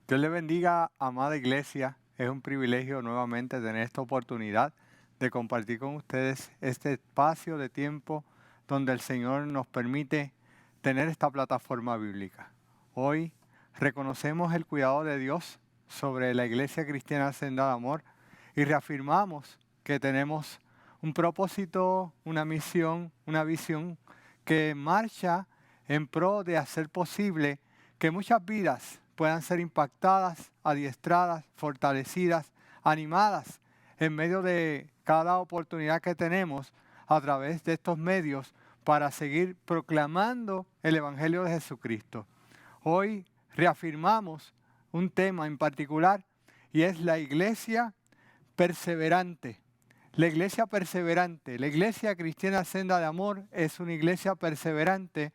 Dios le bendiga, amada iglesia. Es un privilegio nuevamente tener esta oportunidad de compartir con ustedes este espacio de tiempo donde el Señor nos permite tener esta plataforma bíblica. Hoy reconocemos el cuidado de Dios sobre la Iglesia Cristiana Senda de Amor y reafirmamos que tenemos un propósito, una misión, una visión que marcha en pro de hacer posible que muchas vidas puedan ser impactadas, adiestradas, fortalecidas, animadas en medio de cada oportunidad que tenemos a través de estos medios para seguir proclamando el Evangelio de Jesucristo. Hoy reafirmamos un tema en particular y es la iglesia perseverante. La iglesia perseverante, la iglesia cristiana Senda de Amor es una iglesia perseverante,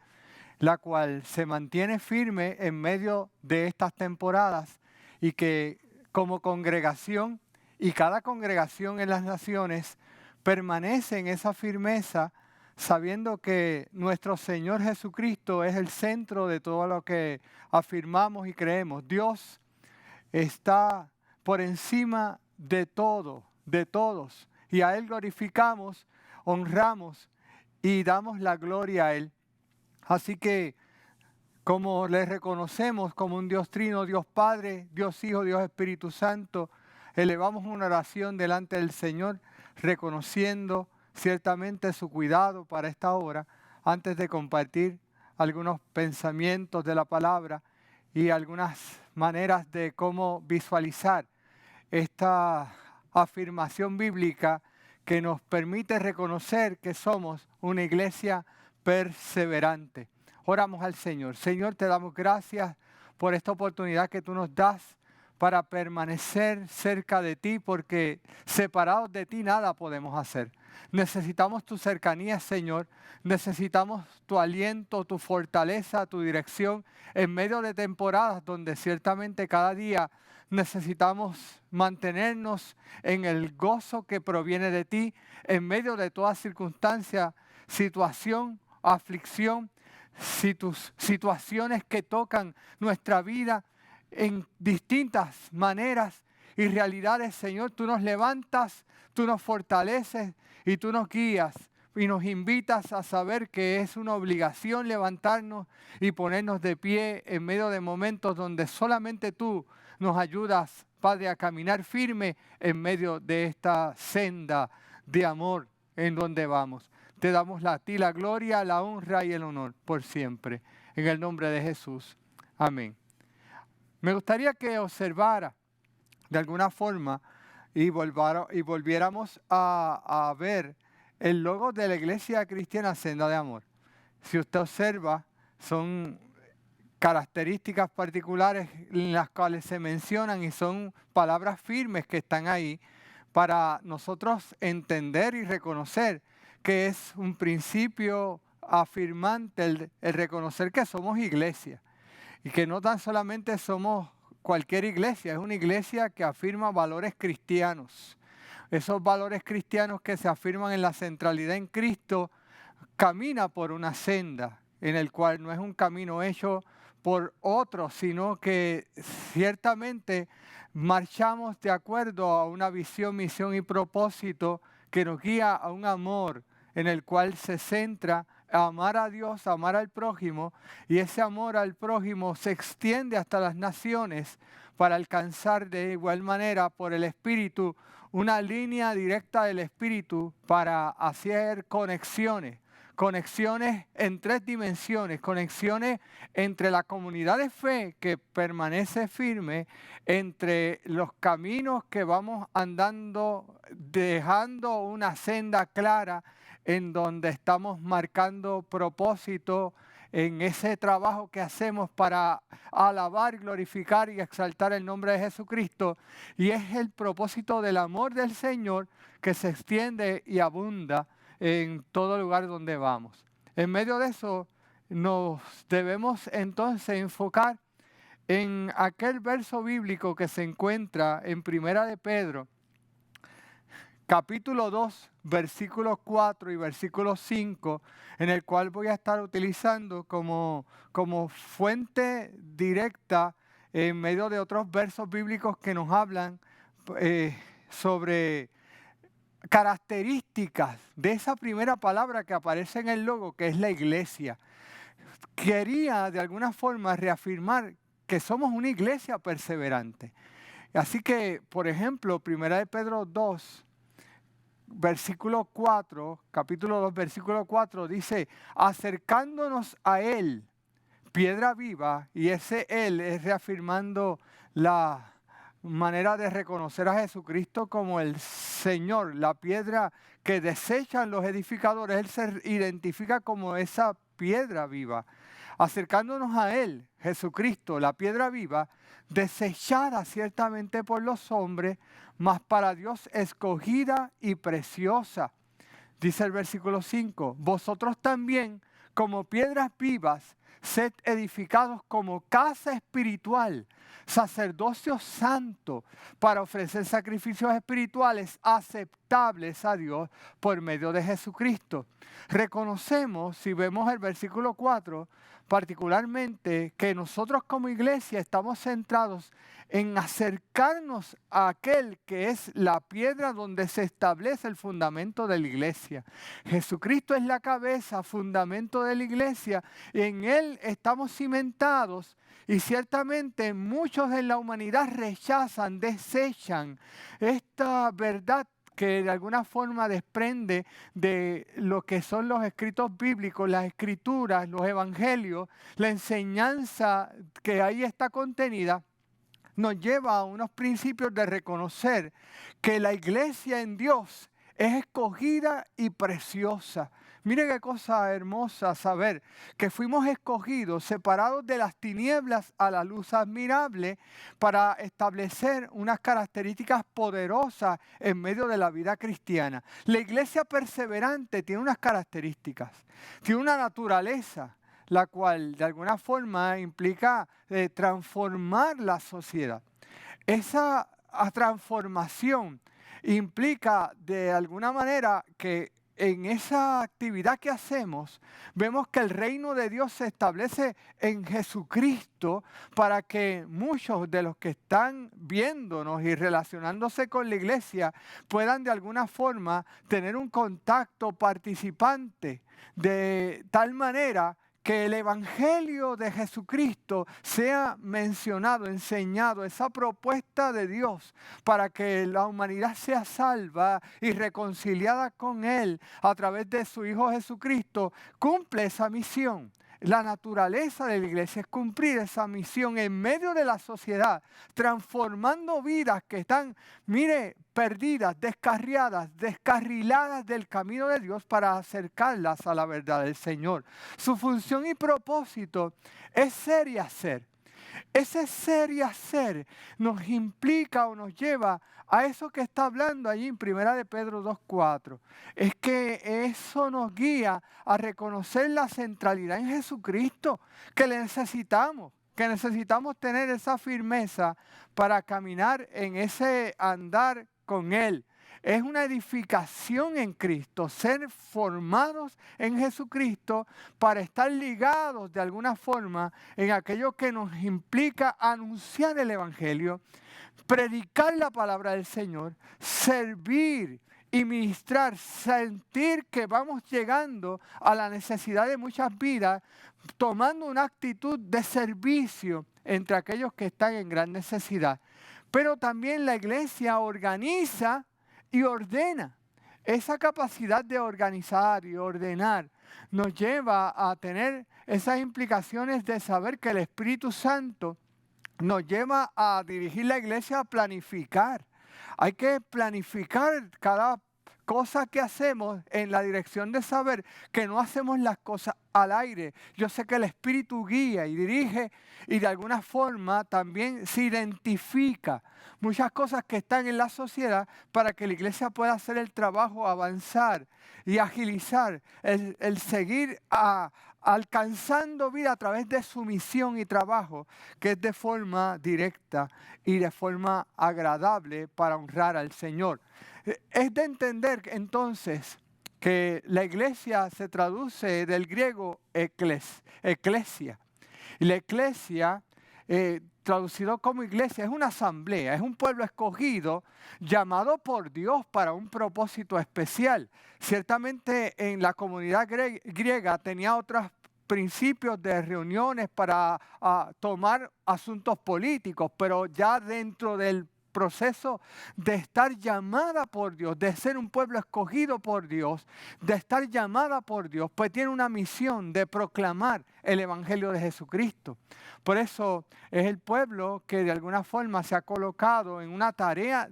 la cual se mantiene firme en medio de estas temporadas y que como congregación y cada congregación en las naciones permanece en esa firmeza sabiendo que nuestro Señor Jesucristo es el centro de todo lo que afirmamos y creemos. Dios está por encima de todo, de todos, y a Él glorificamos, honramos y damos la gloria a Él. Así que como le reconocemos como un Dios trino, Dios Padre, Dios Hijo, Dios Espíritu Santo, elevamos una oración delante del Señor, reconociendo ciertamente su cuidado para esta hora, antes de compartir algunos pensamientos de la palabra y algunas maneras de cómo visualizar esta afirmación bíblica que nos permite reconocer que somos una iglesia perseverante. Oramos al Señor. Señor, te damos gracias por esta oportunidad que tú nos das para permanecer cerca de ti, porque separados de ti nada podemos hacer. Necesitamos tu cercanía, Señor. Necesitamos tu aliento, tu fortaleza, tu dirección en medio de temporadas donde ciertamente cada día necesitamos mantenernos en el gozo que proviene de ti en medio de toda circunstancia, situación, aflicción, situaciones que tocan nuestra vida en distintas maneras y realidades. Señor, tú nos levantas, tú nos fortaleces y tú nos guías y nos invitas a saber que es una obligación levantarnos y ponernos de pie en medio de momentos donde solamente tú nos ayudas, Padre, a caminar firme en medio de esta senda de amor en donde vamos. Te damos a ti la gloria, la honra y el honor por siempre. En el nombre de Jesús. Amén. Me gustaría que observara de alguna forma y volviéramos a ver el logo de la Iglesia Cristiana Senda de Amor. Si usted observa, son características particulares en las cuales se mencionan y son palabras firmes que están ahí para nosotros entender y reconocer que es un principio afirmante el reconocer que somos iglesia y que no tan solamente somos cualquier iglesia, es una iglesia que afirma valores cristianos. Esos valores cristianos que se afirman en la centralidad en Cristo camina por una senda en el cual no es un camino hecho por otros, sino que ciertamente marchamos de acuerdo a una visión, misión y propósito que nos guía a un amor en el cual se centra a amar a Dios, a amar al prójimo, y ese amor al prójimo se extiende hasta las naciones para alcanzar de igual manera por el Espíritu una línea directa del Espíritu para hacer conexiones en tres dimensiones, conexiones entre la comunidad de fe que permanece firme, entre los caminos que vamos andando, dejando una senda clara en donde estamos marcando propósito en ese trabajo que hacemos para alabar, glorificar y exaltar el nombre de Jesucristo. Y es el propósito del amor del Señor que se extiende y abunda en todo lugar donde vamos. En medio de eso nos debemos entonces enfocar en aquel verso bíblico que se encuentra en Primera de Pedro, capítulo 2, versículos 4 y versículo 5, en el cual voy a estar utilizando como fuente directa en medio de otros versos bíblicos que nos hablan sobre características de esa primera palabra que aparece en el logo, que es la iglesia. Quería de alguna forma reafirmar que somos una iglesia perseverante. Así que, por ejemplo, 1 Pedro 2, versículo 4, capítulo 2, versículo 4, dice, acercándonos a Él, piedra viva, y ese Él es reafirmando la manera de reconocer a Jesucristo como el Señor, la piedra que desechan los edificadores. Él se identifica como esa piedra viva. Acercándonos a Él, Jesucristo, la piedra viva, desechada ciertamente por los hombres, mas para Dios escogida y preciosa. Dice el versículo 5, vosotros también, como piedras vivas, sed edificados como casa espiritual, sacerdocio santo, para ofrecer sacrificios espirituales aceptables a Dios por medio de Jesucristo. Reconocemos, si vemos el versículo 4, particularmente que nosotros como iglesia estamos centrados en acercarnos a aquel que es la piedra donde se establece el fundamento de la iglesia. Jesucristo es la cabeza, fundamento de la iglesia, y en Él estamos cimentados, y ciertamente muchos en la humanidad rechazan, desechan esta verdad que de alguna forma desprende de lo que son los escritos bíblicos, las escrituras, los evangelios, la enseñanza que ahí está contenida. Nos lleva a unos principios de reconocer que la iglesia en Dios es escogida y preciosa. Mire qué cosa hermosa saber que fuimos escogidos, separados de las tinieblas a la luz admirable para establecer unas características poderosas en medio de la vida cristiana. La iglesia perseverante tiene unas características, tiene una naturaleza, la cual de alguna forma implica transformar la sociedad. Esa transformación implica de alguna manera que en esa actividad que hacemos, vemos que el reino de Dios se establece en Jesucristo para que muchos de los que están viéndonos y relacionándose con la iglesia puedan de alguna forma tener un contacto participante de tal manera que el evangelio de Jesucristo sea mencionado, enseñado, esa propuesta de Dios para que la humanidad sea salva y reconciliada con Él a través de su Hijo Jesucristo, cumple esa misión. La naturaleza de la iglesia es cumplir esa misión en medio de la sociedad, transformando vidas que están, mire, perdidas, descarriadas, descarriladas del camino de Dios para acercarlas a la verdad del Señor. Su función y propósito es ser y hacer. Ese ser y hacer nos implica o nos lleva a eso que está hablando allí en 1 Pedro 2.4. Es que eso nos guía a reconocer la centralidad en Jesucristo, que le necesitamos, que necesitamos tener esa firmeza para caminar en ese andar con Él. Es una edificación en Cristo, ser formados en Jesucristo para estar ligados de alguna forma en aquello que nos implica anunciar el Evangelio, predicar la palabra del Señor, servir y ministrar, sentir que vamos llegando a la necesidad de muchas vidas, tomando una actitud de servicio entre aquellos que están en gran necesidad. Pero también la iglesia organiza y ordena. Esa capacidad de organizar y ordenar nos lleva a tener esas implicaciones de saber que el Espíritu Santo nos lleva a dirigir la iglesia a planificar. Hay que planificar cada cosa que hacemos en la dirección de saber que no hacemos las cosas al aire. Yo sé que el Espíritu guía y dirige y de alguna forma también se identifica muchas cosas que están en la sociedad para que la iglesia pueda hacer el trabajo, avanzar y agilizar, el seguir alcanzando vida a través de su misión y trabajo, que es de forma directa y de forma agradable para honrar al Señor. Es de entender entonces que la iglesia se traduce del griego eclesia. Y la eclesia traducido como iglesia, es una asamblea, es un pueblo escogido, llamado por Dios para un propósito especial. Ciertamente en la comunidad griega tenía otros principios de reuniones para tomar asuntos políticos, pero ya dentro del proceso de estar llamada por Dios, de ser un pueblo escogido por Dios, de estar llamada por Dios, pues tiene una misión de proclamar el Evangelio de Jesucristo. Por eso es el pueblo que de alguna forma se ha colocado en una tarea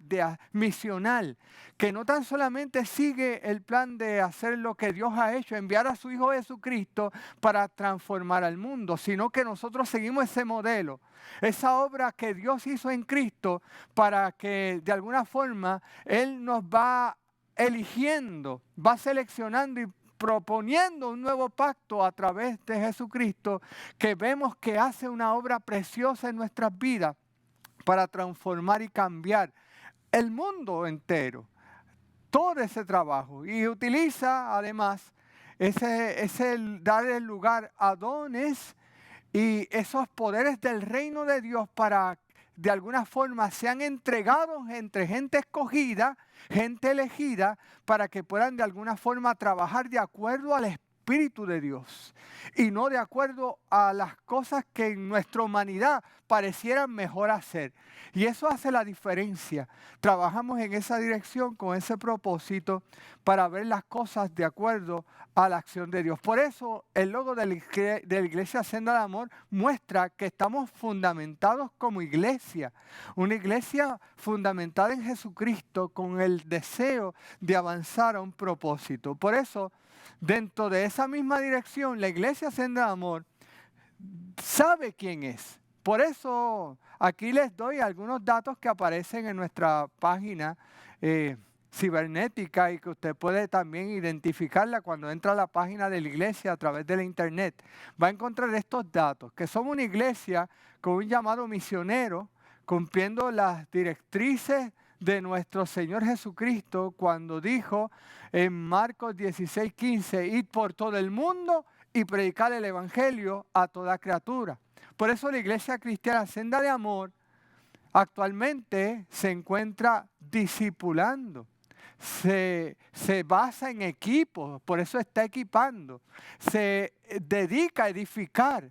misional, que no tan solamente sigue el plan de hacer lo que Dios ha hecho, enviar a su Hijo Jesucristo para transformar al mundo, sino que nosotros seguimos ese modelo, esa obra que Dios hizo en Cristo para que de alguna forma Él nos va eligiendo, va seleccionando y proponiendo un nuevo pacto a través de Jesucristo, que vemos que hace una obra preciosa en nuestras vidas para transformar y cambiar el mundo entero. Todo ese trabajo, y utiliza además ese dar el lugar a dones y esos poderes del reino de Dios para de alguna forma sean entregados entre gente escogida, gente elegida, para que puedan de alguna forma trabajar de acuerdo al Espíritu de Dios y no de acuerdo a las cosas que en nuestra humanidad parecieran mejor hacer. Y eso hace la diferencia. Trabajamos en esa dirección con ese propósito para ver las cosas de acuerdo a la acción de Dios. Por eso el logo de la Iglesia Senda de Amor muestra que estamos fundamentados como iglesia. Una iglesia fundamentada en Jesucristo con el deseo de avanzar a un propósito. Por eso, dentro de esa misma dirección, la Iglesia Senda de Amor sabe quién es. Por eso aquí les doy algunos datos que aparecen en nuestra página cibernética y que usted puede también identificarla cuando entra a la página de la iglesia a través de la internet. Va a encontrar estos datos, que somos una iglesia con un llamado misionero, cumpliendo las directrices de nuestro Señor Jesucristo cuando dijo en Marcos 16:15, id por todo el mundo y predicar el Evangelio a toda criatura. Por eso la Iglesia Cristiana Senda de Amor actualmente se encuentra discipulando. Se basa en equipos, por eso está equipando. Se dedica a edificar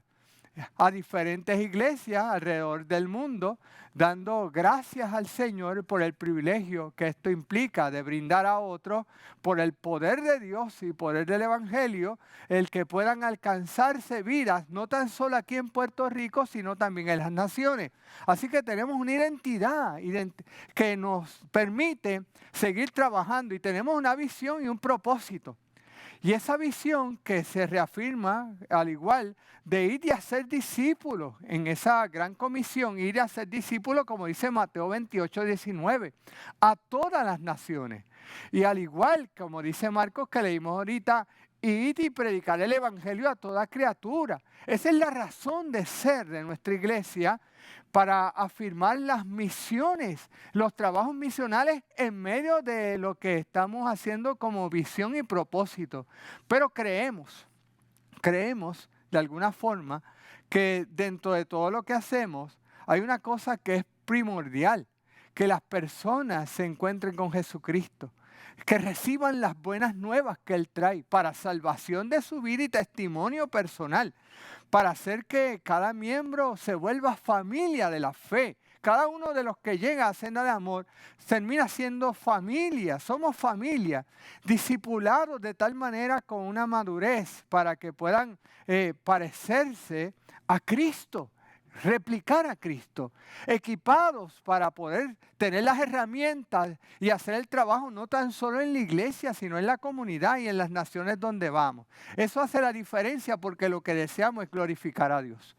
a diferentes iglesias alrededor del mundo, dando gracias al Señor por el privilegio que esto implica de brindar a otros, por el poder de Dios y poder del Evangelio, el que puedan alcanzarse vidas, no tan solo aquí en Puerto Rico, sino también en las naciones. Así que tenemos una identidad que nos permite seguir trabajando y tenemos una visión y un propósito. Y esa visión que se reafirma, al igual, de ir y hacer discípulos en esa gran comisión, ir a hacer discípulos, como dice Mateo 28:19, a todas las naciones. Y al igual, como dice Marcos, que leímos ahorita, ir y predicar el Evangelio a toda criatura. Esa es la razón de ser de nuestra iglesia, para afirmar las misiones, los trabajos misionales en medio de lo que estamos haciendo como visión y propósito. Pero creemos de alguna forma que dentro de todo lo que hacemos hay una cosa que es primordial, que las personas se encuentren con Jesucristo, que reciban las buenas nuevas que Él trae para salvación de su vida y testimonio personal, para hacer que cada miembro se vuelva familia de la fe. Cada uno de los que llega a Senda de Amor termina siendo familia, somos familia, discipulados de tal manera con una madurez para que puedan parecerse a Cristo, replicar a Cristo, equipados para poder tener las herramientas y hacer el trabajo no tan solo en la iglesia, sino en la comunidad y en las naciones donde vamos. Eso hace la diferencia porque lo que deseamos es glorificar a Dios.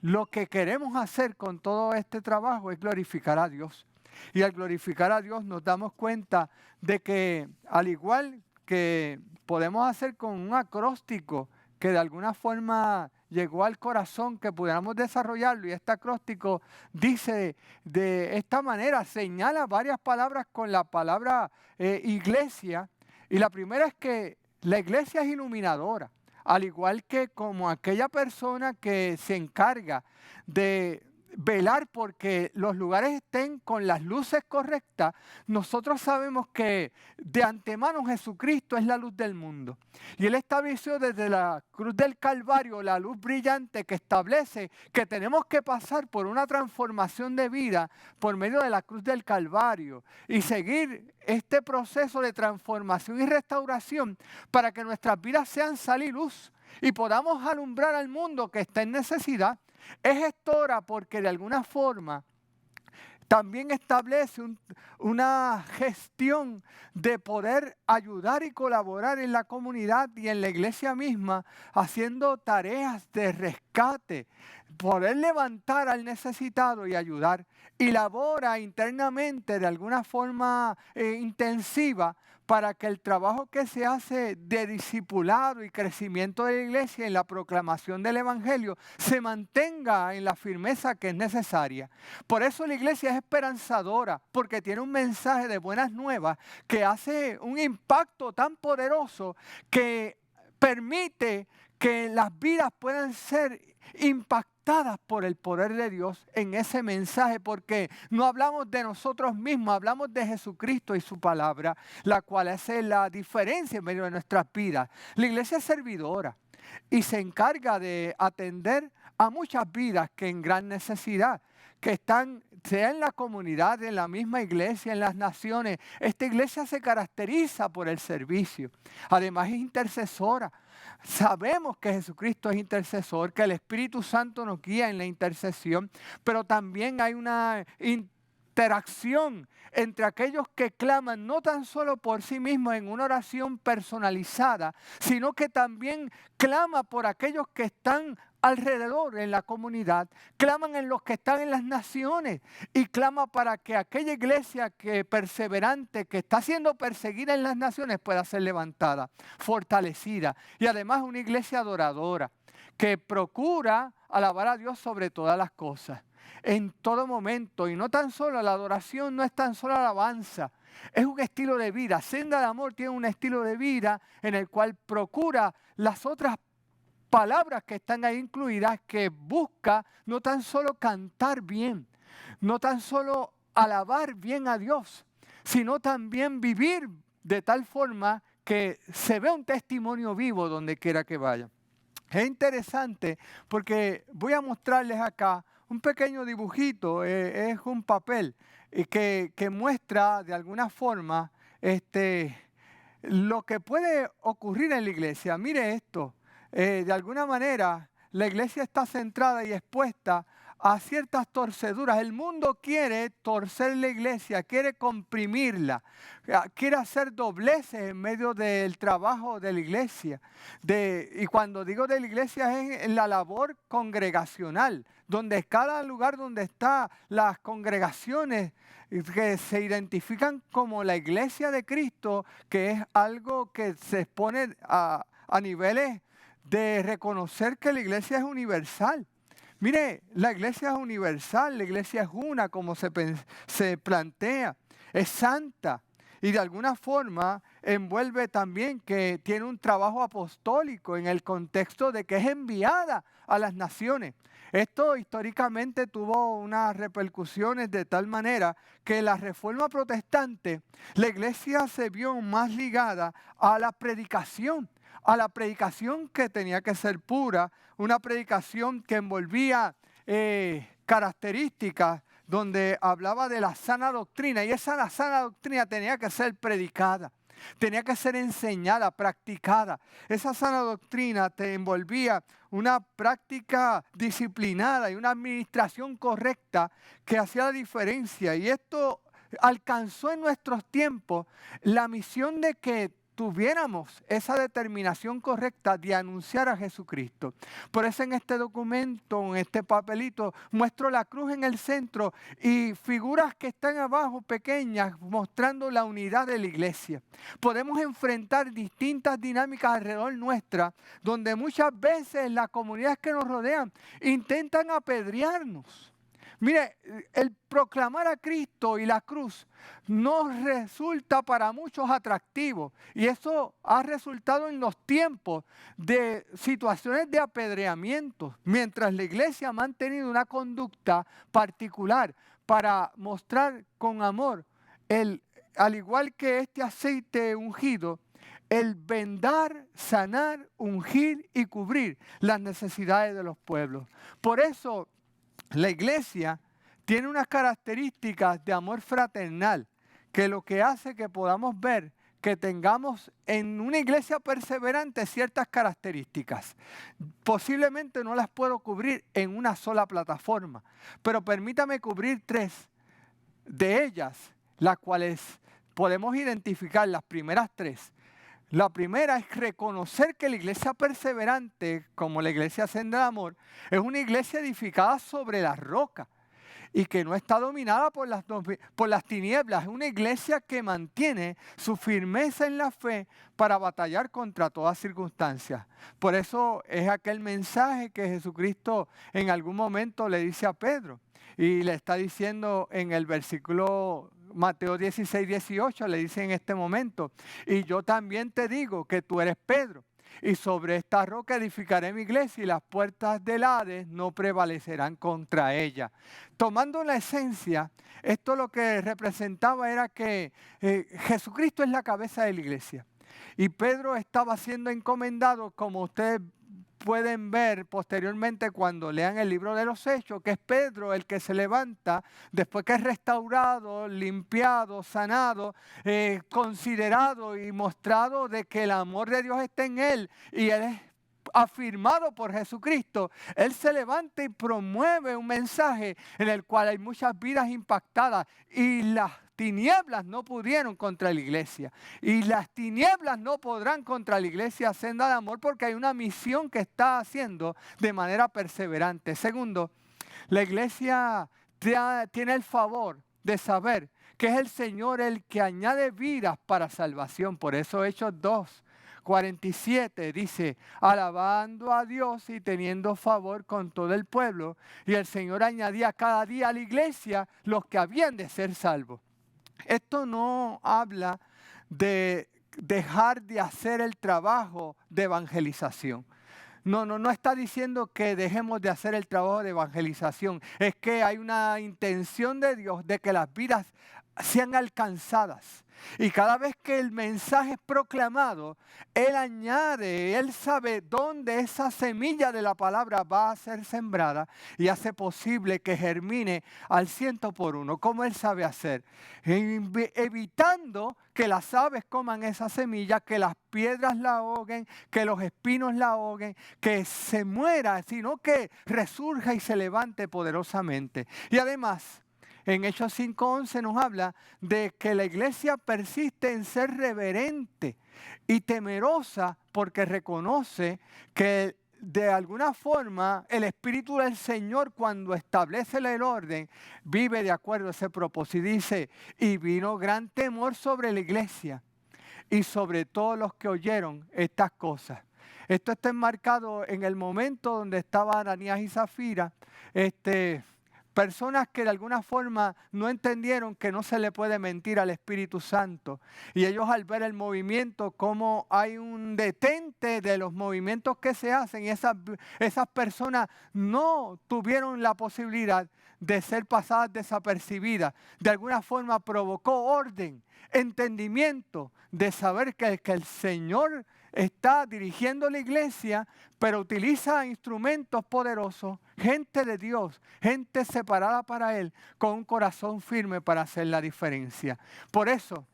Lo que queremos hacer con todo este trabajo es glorificar a Dios. Y al glorificar a Dios nos damos cuenta de que al igual que podemos hacer con un acróstico que de alguna forma llegó al corazón, que pudiéramos desarrollarlo, y este acróstico dice de esta manera, señala varias palabras con la palabra iglesia, y la primera es que la iglesia es iluminadora, al igual que como aquella persona que se encarga de velar porque los lugares estén con las luces correctas, nosotros sabemos que de antemano Jesucristo es la luz del mundo. Y Él estableció desde la cruz del Calvario la luz brillante que establece que tenemos que pasar por una transformación de vida por medio de la cruz del Calvario y seguir este proceso de transformación y restauración para que nuestras vidas sean sal y luz y podamos alumbrar al mundo que está en necesidad. Es gestora porque de alguna forma también establece una gestión de poder ayudar y colaborar en la comunidad y en la iglesia misma, haciendo tareas de rescate, poder levantar al necesitado y ayudar. Y labora internamente de alguna forma intensiva para que el trabajo que se hace de discipulado y crecimiento de la iglesia en la proclamación del evangelio se mantenga en la firmeza que es necesaria. Por eso la iglesia es esperanzadora, porque tiene un mensaje de buenas nuevas que hace un impacto tan poderoso que permite que las vidas puedan ser impactadas por el poder de Dios en ese mensaje, porque no hablamos de nosotros mismos, hablamos de Jesucristo y su palabra, la cual hace la diferencia en medio de nuestras vidas. La iglesia es servidora y se encarga de atender a muchas vidas que en gran necesidad, que están, sea en la comunidad, en la misma iglesia, en las naciones. Esta iglesia se caracteriza por el servicio. Además es intercesora. Sabemos que Jesucristo es intercesor, que el Espíritu Santo nos guía en la intercesión, pero también hay una interacción entre aquellos que claman no tan solo por sí mismos en una oración personalizada, sino que también clama por aquellos que están alrededor en la comunidad, claman en los que están en las naciones y clama para que aquella iglesia que perseverante, que está siendo perseguida en las naciones, pueda ser levantada, fortalecida, y además una iglesia adoradora que procura alabar a Dios sobre todas las cosas, en todo momento. Y no tan solo la adoración, no es tan solo alabanza, es un estilo de vida. Senda de Amor tiene un estilo de vida en el cual procura las otras palabras que están ahí incluidas, que busca no tan solo cantar bien, no tan solo alabar bien a Dios, sino también vivir de tal forma que se vea un testimonio vivo donde quiera que vaya. Es interesante porque voy a mostrarles acá un pequeño dibujito, es un papel que muestra de alguna forma lo que puede ocurrir en la iglesia. Mire esto. De alguna manera la iglesia está centrada y expuesta a ciertas torceduras. El mundo quiere torcer la iglesia, quiere comprimirla, quiere hacer dobleces en medio del trabajo de la iglesia. Y cuando digo de la iglesia es en la labor congregacional, donde cada lugar donde están las congregaciones que se identifican como la iglesia de Cristo, que es algo que se expone a niveles de reconocer que la iglesia es universal. Mire, la iglesia es universal, la iglesia es una, como se plantea, es santa y de alguna forma envuelve también que tiene un trabajo apostólico en el contexto de que es enviada a las naciones. Esto históricamente tuvo unas repercusiones de tal manera que la Reforma Protestante, la iglesia se vio más ligada a la predicación que tenía que ser pura, una predicación que envolvía características donde hablaba de la sana doctrina, y esa sana doctrina tenía que ser predicada, tenía que ser enseñada, practicada. Esa sana doctrina te envolvía una práctica disciplinada y una administración correcta que hacía la diferencia, y esto alcanzó en nuestros tiempos la misión de que tuviéramos esa determinación correcta de anunciar a Jesucristo. Por eso en este documento, en este papelito, muestro la cruz en el centro y figuras que están abajo pequeñas mostrando la unidad de la iglesia. Podemos enfrentar distintas dinámicas alrededor nuestra, donde muchas veces las comunidades que nos rodean intentan apedrearnos. Mire, el proclamar a Cristo y la cruz nos resulta para muchos atractivo y eso ha resultado en los tiempos de situaciones de apedreamiento, mientras la iglesia ha mantenido una conducta particular para mostrar con amor, al igual que este aceite ungido, el vendar, sanar, ungir y cubrir las necesidades de los pueblos. Por eso, la iglesia tiene unas características de amor fraternal, que lo que hace que podamos ver que tengamos en una iglesia perseverante ciertas características. Posiblemente no las puedo cubrir en una sola plataforma, pero permítame cubrir 3 de ellas, las cuales podemos identificar, las primeras 3. La primera es reconocer que la iglesia perseverante, como la iglesia Senda de Amor, es una iglesia edificada sobre la roca y que no está dominada por las tinieblas. Es una iglesia que mantiene su firmeza en la fe para batallar contra todas circunstancias. Por eso es aquel mensaje que Jesucristo en algún momento le dice a Pedro y le está diciendo en el versículo Mateo 16, 18, le dice en este momento: y yo también te digo que tú eres Pedro, y sobre esta roca edificaré mi iglesia, y las puertas del Hades no prevalecerán contra ella. Tomando la esencia, esto lo que representaba era que Jesucristo es la cabeza de la iglesia. Y Pedro estaba siendo encomendado, como ustedes pueden ver posteriormente cuando lean el libro de los Hechos, que es Pedro el que se levanta después que es restaurado, limpiado, sanado, considerado y mostrado de que el amor de Dios está en él y él es afirmado por Jesucristo. Él se levanta y promueve un mensaje en el cual hay muchas vidas impactadas y las tinieblas no pudieron contra la iglesia y las tinieblas no podrán contra la iglesia Senda de Amor, porque hay una misión que está haciendo de manera perseverante. Segundo, la iglesia tiene el favor de saber que es el Señor el que añade vidas para salvación. Por eso Hechos 2:47 dice: alabando a Dios y teniendo favor con todo el pueblo, y el Señor añadía cada día a la iglesia los que habían de ser salvos. Esto no habla de dejar de hacer el trabajo de evangelización. No está diciendo que dejemos de hacer el trabajo de evangelización. Es que hay una intención de Dios de que las vidas sean alcanzadas. Y cada vez que el mensaje es proclamado, Él añade, Él sabe dónde esa semilla de la palabra va a ser sembrada y hace posible que germine al 100%, como Él sabe hacer, evitando que las aves coman esa semilla, que las piedras la ahoguen, que los espinos la ahoguen, que se muera, sino que resurja y se levante poderosamente. Y además, en Hechos 5:11 nos habla de que la iglesia persiste en ser reverente y temerosa porque reconoce que de alguna forma el Espíritu del Señor, cuando establece el orden, vive de acuerdo a ese propósito. Y dice: y vino gran temor sobre la iglesia y sobre todos los que oyeron estas cosas. Esto está enmarcado en el momento donde estaban Ananías y Zafira, personas que de alguna forma no entendieron que no se le puede mentir al Espíritu Santo. Y ellos, al ver el movimiento, como hay un detente de los movimientos que se hacen, y esas personas no tuvieron la posibilidad de ser pasadas desapercibidas. De alguna forma provocó orden, entendimiento de saber que el Señor está dirigiendo la iglesia, pero utiliza instrumentos poderosos, gente de Dios, gente separada para Él, con un corazón firme para hacer la diferencia. Por eso,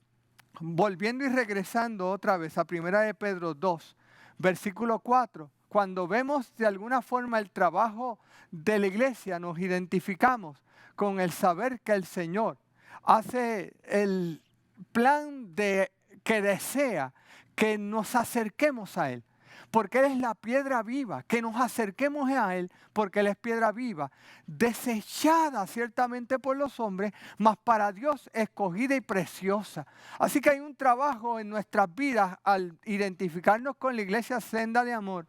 volviendo y regresando otra vez a 1 de Pedro 2, versículo 4, cuando vemos de alguna forma el trabajo de la iglesia, nos identificamos con el saber que el Señor hace el plan que desea que nos acerquemos a Él, porque Él es la piedra viva, que nos acerquemos a Él, porque Él es piedra viva, desechada ciertamente por los hombres, mas para Dios escogida y preciosa. Así que hay un trabajo en nuestras vidas al identificarnos con la iglesia Senda de Amor,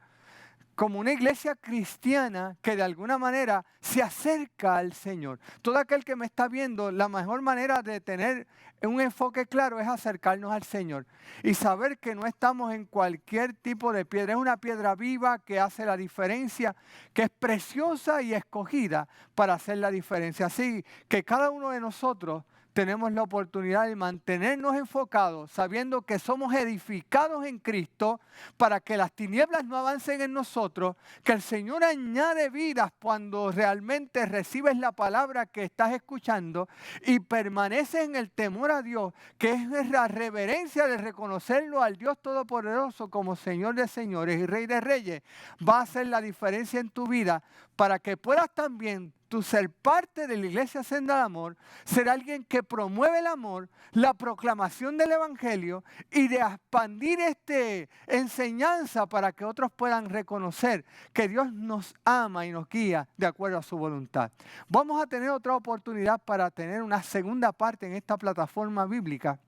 como una iglesia cristiana que de alguna manera se acerca al Señor. Todo aquel que me está viendo, la mejor manera de tener un enfoque claro es acercarnos al Señor y saber que no estamos en cualquier tipo de piedra. Es una piedra viva que hace la diferencia, que es preciosa y escogida para hacer la diferencia. Así que cada uno de nosotros tenemos la oportunidad de mantenernos enfocados, sabiendo que somos edificados en Cristo para que las tinieblas no avancen en nosotros, que el Señor añade vidas cuando realmente recibes la palabra que estás escuchando y permaneces en el temor a Dios, que es la reverencia de reconocerlo al Dios Todopoderoso como Señor de señores y Rey de reyes. Va a hacer la diferencia en tu vida para que puedas también tú ser parte de la Iglesia Senda del Amor, ser alguien que promueve el amor, la proclamación del Evangelio y de expandir esta enseñanza para que otros puedan reconocer que Dios nos ama y nos guía de acuerdo a su voluntad. Vamos a tener otra oportunidad para tener una segunda parte en esta plataforma bíblica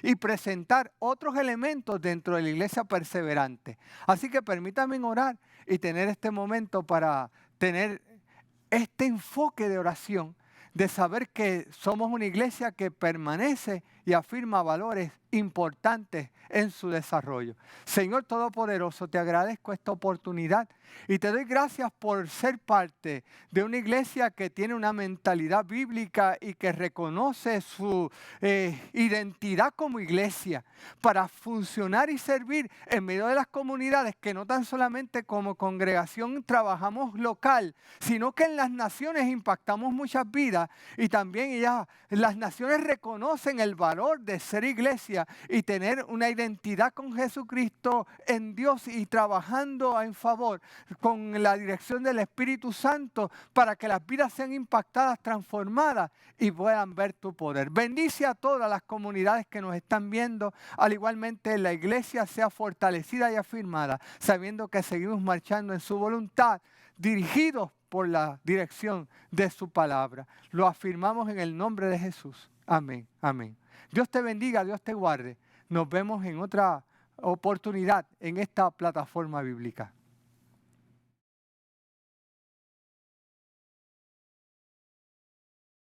y presentar otros elementos dentro de la iglesia perseverante. Así que permítanme orar y tener este momento para tener este enfoque de oración, de saber que somos una iglesia que permanece y afirma valores importantes en su desarrollo. Señor Todopoderoso, te agradezco esta oportunidad y te doy gracias por ser parte de una iglesia que tiene una mentalidad bíblica y que reconoce su identidad como iglesia para funcionar y servir en medio de las comunidades, que no tan solamente como congregación trabajamos local, sino que en las naciones impactamos muchas vidas y también las naciones reconocen el valor de ser iglesia y tener una identidad con Jesucristo en Dios y trabajando en favor con la dirección del Espíritu Santo para que las vidas sean impactadas, transformadas y puedan ver tu poder. Bendice a todas las comunidades que nos están viendo, al igualmente la iglesia sea fortalecida y afirmada, sabiendo que seguimos marchando en su voluntad, dirigidos por la dirección de su palabra. Lo afirmamos en el nombre de Jesús. Amén, amén. Dios te bendiga, Dios te guarde. Nos vemos en otra oportunidad en esta plataforma bíblica.